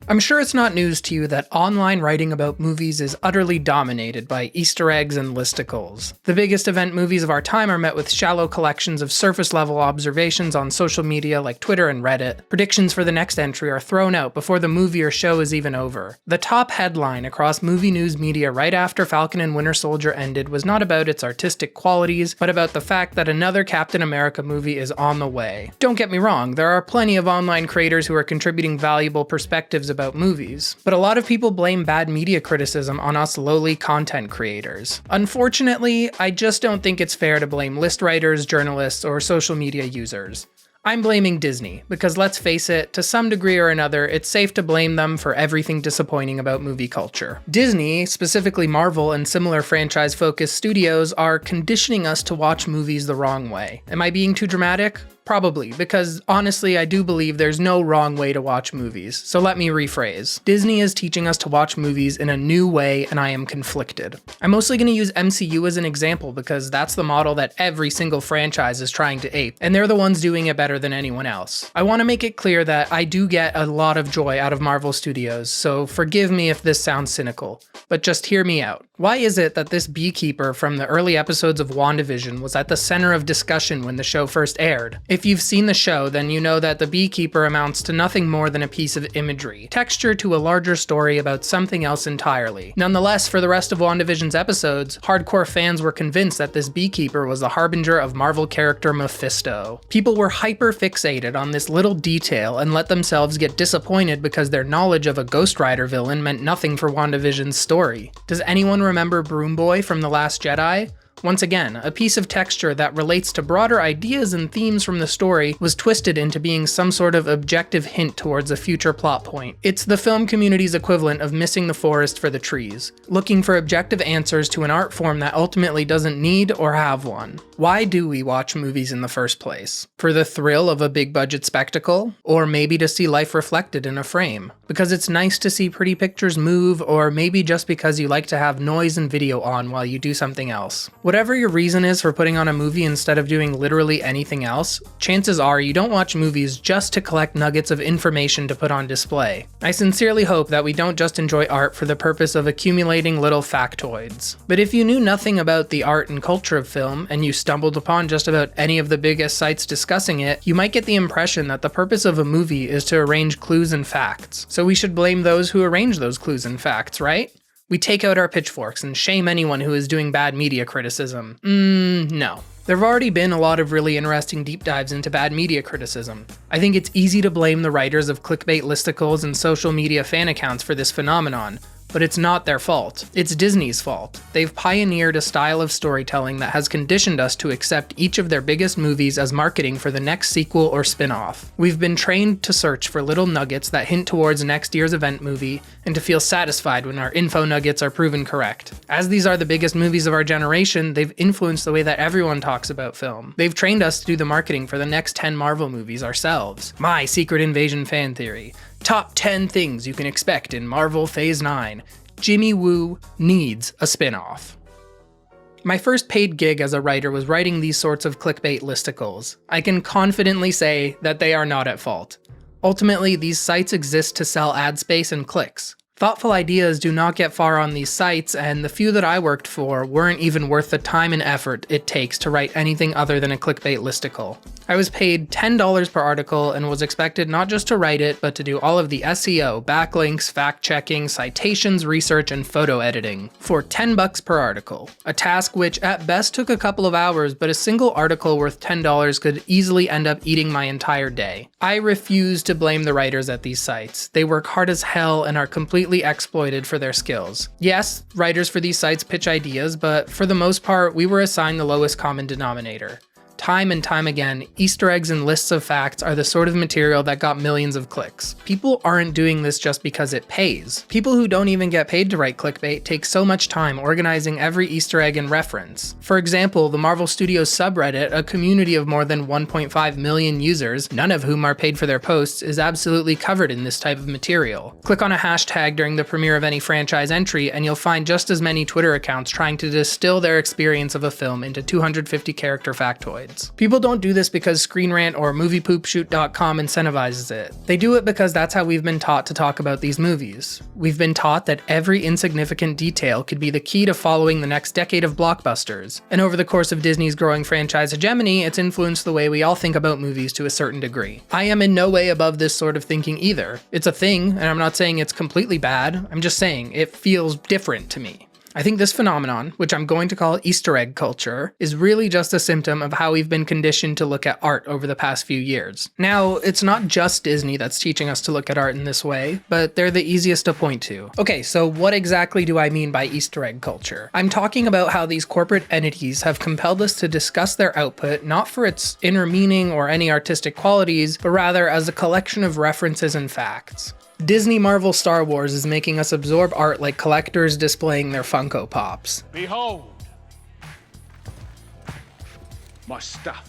I'm sure it's not news to you that online writing about movies is utterly dominated by Easter eggs and listicles. The biggest event movies of our time are met with shallow collections of surface-level observations on social media like Twitter and Reddit. Predictions for the next entry are thrown out before the movie or show is even over. The top headline across movie news media right after Falcon and Winter Soldier ended was not about its artistic qualities, but about the fact that another Captain America movie is on the way. Don't get me wrong, there are plenty of online creators who are contributing valuable perspectives about movies, but a lot of people blame bad media criticism on us lowly content creators. Unfortunately, I just don't think it's fair to blame list writers, journalists, or social media users. I'm blaming Disney, because let's face it, to some degree or another, it's safe to blame them for everything disappointing about movie culture. Disney, specifically Marvel and similar franchise-focused studios, are conditioning us to watch movies the wrong way. Am I being too dramatic? Probably, because honestly, I do believe there's no wrong way to watch movies. So let me rephrase. Disney is teaching us to watch movies in a new way, and I am conflicted. I'm mostly going to use MCU as an example because that's the model that every single franchise is trying to ape, and they're the ones doing it better than anyone else. I want to make it clear that I do get a lot of joy out of Marvel Studios, so forgive me if this sounds cynical, but just hear me out. Why is it that this beekeeper from the early episodes of WandaVision was at the center of discussion when the show first aired? If you've seen the show, then you know that the beekeeper amounts to nothing more than a piece of imagery, texture to a larger story about something else entirely. Nonetheless, for the rest of WandaVision's episodes, hardcore fans were convinced that this beekeeper was the harbinger of Marvel character Mephisto. People were hyper-fixated on this little detail and let themselves get disappointed because their knowledge of a Ghost Rider villain meant nothing for WandaVision's story. Does anyone remember Broom Boy from The Last Jedi? Once again, a piece of texture that relates to broader ideas and themes from the story was twisted into being some sort of objective hint towards a future plot point. It's the film community's equivalent of missing the forest for the trees, looking for objective answers to an art form that ultimately doesn't need or have one. Why do we watch movies in the first place? For the thrill of a big budget spectacle? Or maybe to see life reflected in a frame? Because it's nice to see pretty pictures move, or maybe just because you like to have noise and video on while you do something else. Whatever your reason is for putting on a movie instead of doing literally anything else, chances are you don't watch movies just to collect nuggets of information to put on display. I sincerely hope that we don't just enjoy art for the purpose of accumulating little factoids. But if you knew nothing about the art and culture of film, and you stumbled upon just about any of the biggest sites discussing it, you might get the impression that the purpose of a movie is to arrange clues and facts. So we should blame those who arrange those clues and facts, right? We take out our pitchforks and shame anyone who is doing bad media criticism. No. There have already been a lot of really interesting deep dives into bad media criticism. I think it's easy to blame the writers of clickbait listicles and social media fan accounts for this phenomenon, but it's not their fault. It's Disney's fault. They've pioneered a style of storytelling that has conditioned us to accept each of their biggest movies as marketing for the next sequel or spin-off. We've been trained to search for little nuggets that hint towards next year's event movie, and to feel satisfied when our info nuggets are proven correct. As these are the biggest movies of our generation, they've influenced the way that everyone talks about film. They've trained us to do the marketing for the next 10 Marvel movies ourselves. My Secret Invasion fan theory. Top 10 things you can expect in Marvel Phase 9. Jimmy Woo needs a spin-off. My first paid gig as a writer was writing these sorts of clickbait listicles. I can confidently say that they are not at fault. Ultimately, these sites exist to sell ad space and clicks. Thoughtful ideas do not get far on these sites, and the few that I worked for weren't even worth the time and effort it takes to write anything other than a clickbait listicle. I was paid $10 per article and was expected not just to write it, but to do all of the SEO, backlinks, fact-checking, citations, research, and photo editing for $10 per article. A task which at best took a couple of hours, but a single article worth $10 could easily end up eating my entire day. I refuse to blame the writers at these sites. They work hard as hell and are completely exploited for their skills. Yes, writers for these sites pitch ideas, but for the most part, we were assigned the lowest common denominator. Time and time again, Easter eggs and lists of facts are the sort of material that got millions of clicks. People aren't doing this just because it pays. People who don't even get paid to write clickbait take so much time organizing every Easter egg and reference. For example, the Marvel Studios subreddit, a community of more than 1.5 million users, none of whom are paid for their posts, is absolutely covered in this type of material. Click on a hashtag during the premiere of any franchise entry and you'll find just as many Twitter accounts trying to distill their experience of a film into 250 character factoids. sides. People don't do this because Screen Rant or MoviePoopShoot.com incentivizes it. They do it because that's how we've been taught to talk about these movies. We've been taught that every insignificant detail could be the key to following the next decade of blockbusters. And over the course of Disney's growing franchise hegemony, it's influenced the way we all think about movies to a certain degree. I am in no way above this sort of thinking either. It's a thing, and I'm not saying it's completely bad, I'm just saying it feels different to me. I think this phenomenon, which I'm going to call Easter egg culture, is really just a symptom of how we've been conditioned to look at art over the past few years. Now, it's not just Disney that's teaching us to look at art in this way, but they're the easiest to point to. Okay, so what exactly do I mean by Easter egg culture? I'm talking about how these corporate entities have compelled us to discuss their output not for its inner meaning or any artistic qualities, but rather as a collection of references and facts. Disney, Marvel, Star Wars is making us absorb art like collectors displaying their Funko Pops. Behold, my stuff.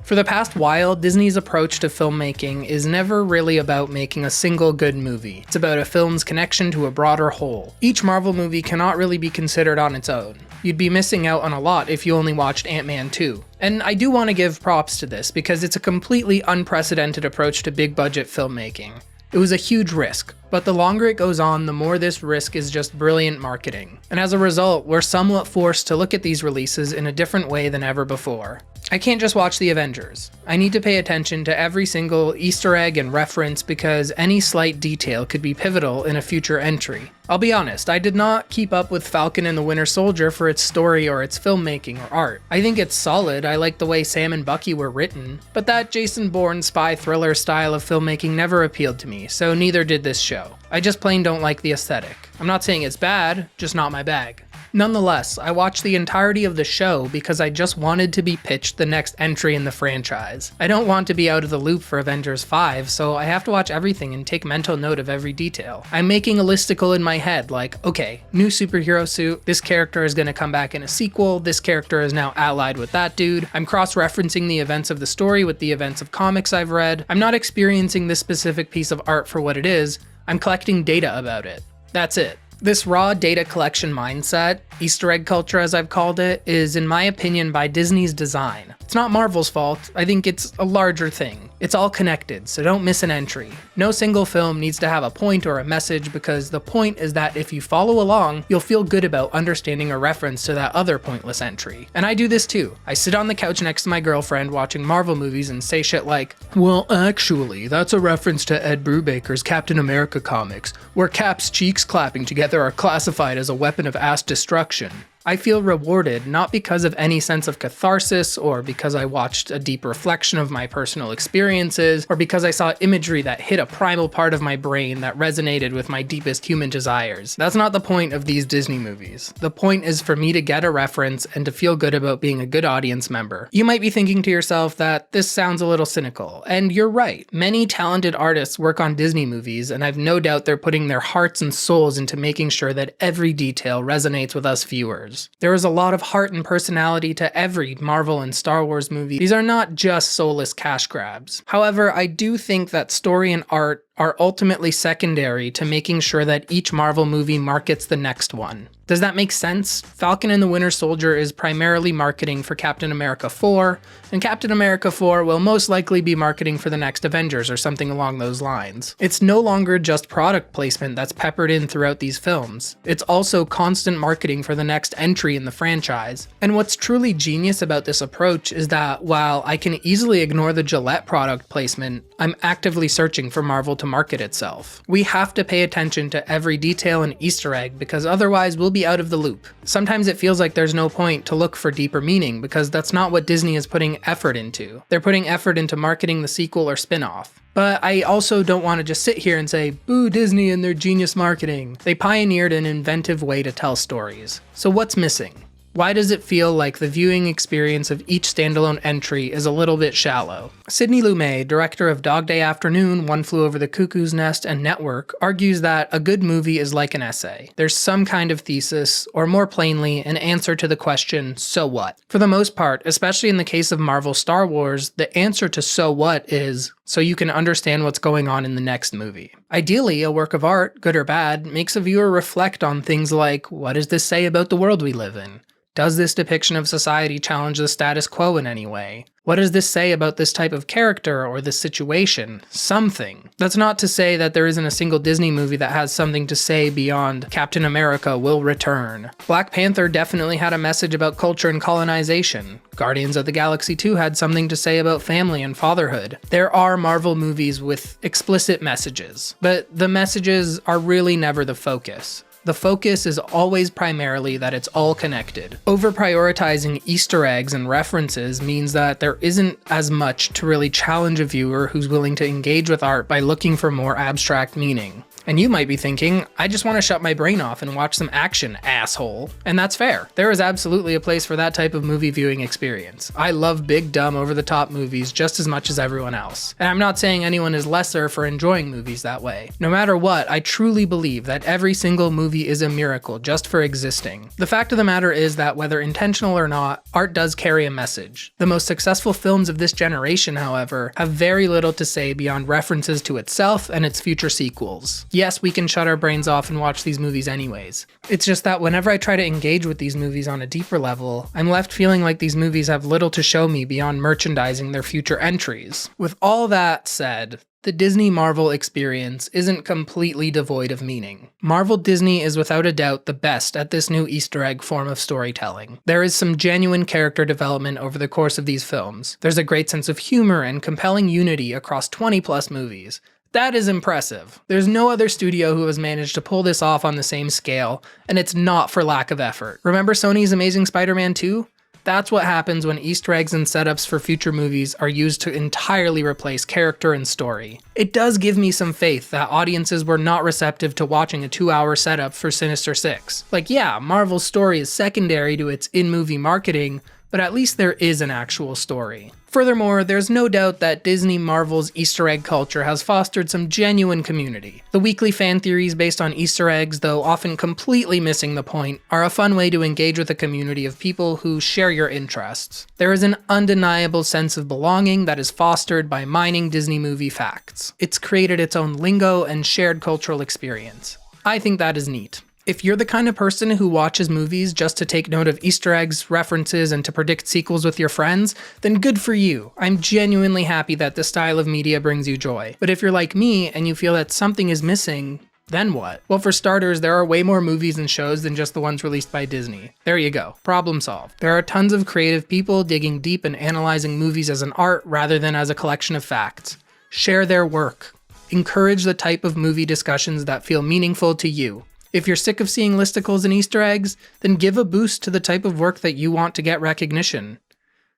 For the past while, Disney's approach to filmmaking is never really about making a single good movie. It's about a film's connection to a broader whole. Each Marvel movie cannot really be considered on its own. You'd be missing out on a lot if you only watched Ant-Man 2. And I do want to give props to this because it's a completely unprecedented approach to big budget filmmaking. It was a huge risk, but the longer it goes on, the more this risk is just brilliant marketing. And as a result, we're somewhat forced to look at these releases in a different way than ever before. I can't just watch the Avengers. I need to pay attention to every single Easter egg and reference because any slight detail could be pivotal in a future entry. I'll be honest, I did not keep up with Falcon and the Winter Soldier for its story or its filmmaking or art. I think it's solid, I like the way Sam and Bucky were written, but that Jason Bourne spy thriller style of filmmaking never appealed to me, so neither did this show. I just plain don't like the aesthetic. I'm not saying it's bad, just not my bag. Nonetheless, I watched the entirety of the show because I just wanted to be pitched the next entry in the franchise. I don't want to be out of the loop for Avengers 5, so I have to watch everything and take mental note of every detail. I'm making a listicle in my head like, okay, new superhero suit, this character is going to come back in a sequel, this character is now allied with that dude. I'm cross-referencing the events of the story with the events of comics I've read. I'm not experiencing this specific piece of art for what it is, I'm collecting data about it. That's it. This raw data collection mindset, Easter egg culture as I've called it, is in my opinion by Disney's design. It's not Marvel's fault, I think it's a larger thing. It's all connected, so don't miss an entry. No single film needs to have a point or a message because the point is that if you follow along, you'll feel good about understanding a reference to that other pointless entry. And I do this too. I sit on the couch next to my girlfriend watching Marvel movies and say shit like, well actually, that's a reference to Ed Brubaker's Captain America comics, where Cap's cheeks clapping together are classified as a weapon of ass destruction. I feel rewarded not because of any sense of catharsis or because I watched a deep reflection of my personal experiences or because I saw imagery that hit a primal part of my brain that resonated with my deepest human desires. That's not the point of these Disney movies. The point is for me to get a reference and to feel good about being a good audience member. You might be thinking to yourself that this sounds a little cynical, and you're right. Many talented artists work on Disney movies, and I've no doubt they're putting their hearts and souls into making sure that every detail resonates with us viewers. There is a lot of heart and personality to every Marvel and Star Wars movie. These are not just soulless cash grabs. However, I do think that story and art are ultimately secondary to making sure that each Marvel movie markets the next one. Does that make sense? Falcon and the Winter Soldier is primarily marketing for Captain America 4, and Captain America 4 will most likely be marketing for the next Avengers or something along those lines. It's no longer just product placement that's peppered in throughout these films. It's also constant marketing for the next entry in the franchise. And what's truly genius about this approach is that while I can easily ignore the Gillette product placement, I'm actively searching for Marvel to market itself. We have to pay attention to every detail and Easter egg because otherwise we'll be out of the loop. Sometimes it feels like there's no point to look for deeper meaning because that's not what Disney is putting effort into. They're putting effort into marketing the sequel or spin-off. But I also don't want to just sit here and say, boo Disney and their genius marketing. They pioneered an inventive way to tell stories. So what's missing? Why does it feel like the viewing experience of each standalone entry is a little bit shallow? Sidney Lumet, director of Dog Day Afternoon, One Flew Over the Cuckoo's Nest, and Network, argues that a good movie is like an essay. There's some kind of thesis, or more plainly, an answer to the question, so what? For the most part, especially in the case of Marvel Star Wars, the answer to so what is, so you can understand what's going on in the next movie. Ideally, a work of art, good or bad, makes a viewer reflect on things like, what does this say about the world we live in? Does this depiction of society challenge the status quo in any way? What does this say about this type of character or this situation? Something. That's not to say that there isn't a single Disney movie that has something to say beyond Captain America will return. Black Panther definitely had a message about culture and colonization. Guardians of the Galaxy 2 had something to say about family and fatherhood. There are Marvel movies with explicit messages, but the messages are really never the focus. The focus is always primarily that it's all connected. Over-prioritizing Easter eggs and references means that there isn't as much to really challenge a viewer who's willing to engage with art by looking for more abstract meaning. And you might be thinking, I just want to shut my brain off and watch some action, asshole. And that's fair. There is absolutely a place for that type of movie viewing experience. I love big, dumb, over-the-top movies just as much as everyone else. And I'm not saying anyone is lesser for enjoying movies that way. No matter what, I truly believe that every single movie is a miracle just for existing. The fact of the matter is that whether intentional or not, art does carry a message. The most successful films of this generation, however, have very little to say beyond references to itself and its future sequels. Yes, we can shut our brains off and watch these movies anyways. It's just that whenever I try to engage with these movies on a deeper level, I'm left feeling like these movies have little to show me beyond merchandising their future entries. With all that said, the Disney Marvel experience isn't completely devoid of meaning. Marvel Disney is without a doubt the best at this new Easter egg form of storytelling. There is some genuine character development over the course of these films. There's a great sense of humor and compelling unity across 20+ movies. That is impressive. There's no other studio who has managed to pull this off on the same scale, and it's not for lack of effort. Remember Sony's Amazing Spider-Man 2? That's what happens when Easter eggs and setups for future movies are used to entirely replace character and story. It does give me some faith that audiences were not receptive to watching a 2-hour setup for Sinister Six. Like, yeah, Marvel's story is secondary to its in-movie marketing, but at least there is an actual story. Furthermore, there's no doubt that Disney Marvel's Easter egg culture has fostered some genuine community. The weekly fan theories based on Easter eggs, though often completely missing the point, are a fun way to engage with a community of people who share your interests. There is an undeniable sense of belonging that is fostered by mining Disney movie facts. It's created its own lingo and shared cultural experience. I think that is neat. If you're the kind of person who watches movies just to take note of Easter eggs, references, and to predict sequels with your friends, then good for you. I'm genuinely happy that this style of media brings you joy. But if you're like me and you feel that something is missing, then what? Well, for starters, there are way more movies and shows than just the ones released by Disney. There you go. Problem solved. There are tons of creative people digging deep and analyzing movies as an art rather than as a collection of facts. Share their work. Encourage the type of movie discussions that feel meaningful to you. If you're sick of seeing listicles and Easter eggs, then give a boost to the type of work that you want to get recognition.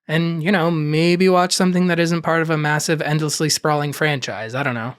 And, maybe watch something that isn't part of a massive, endlessly sprawling franchise, I don't know.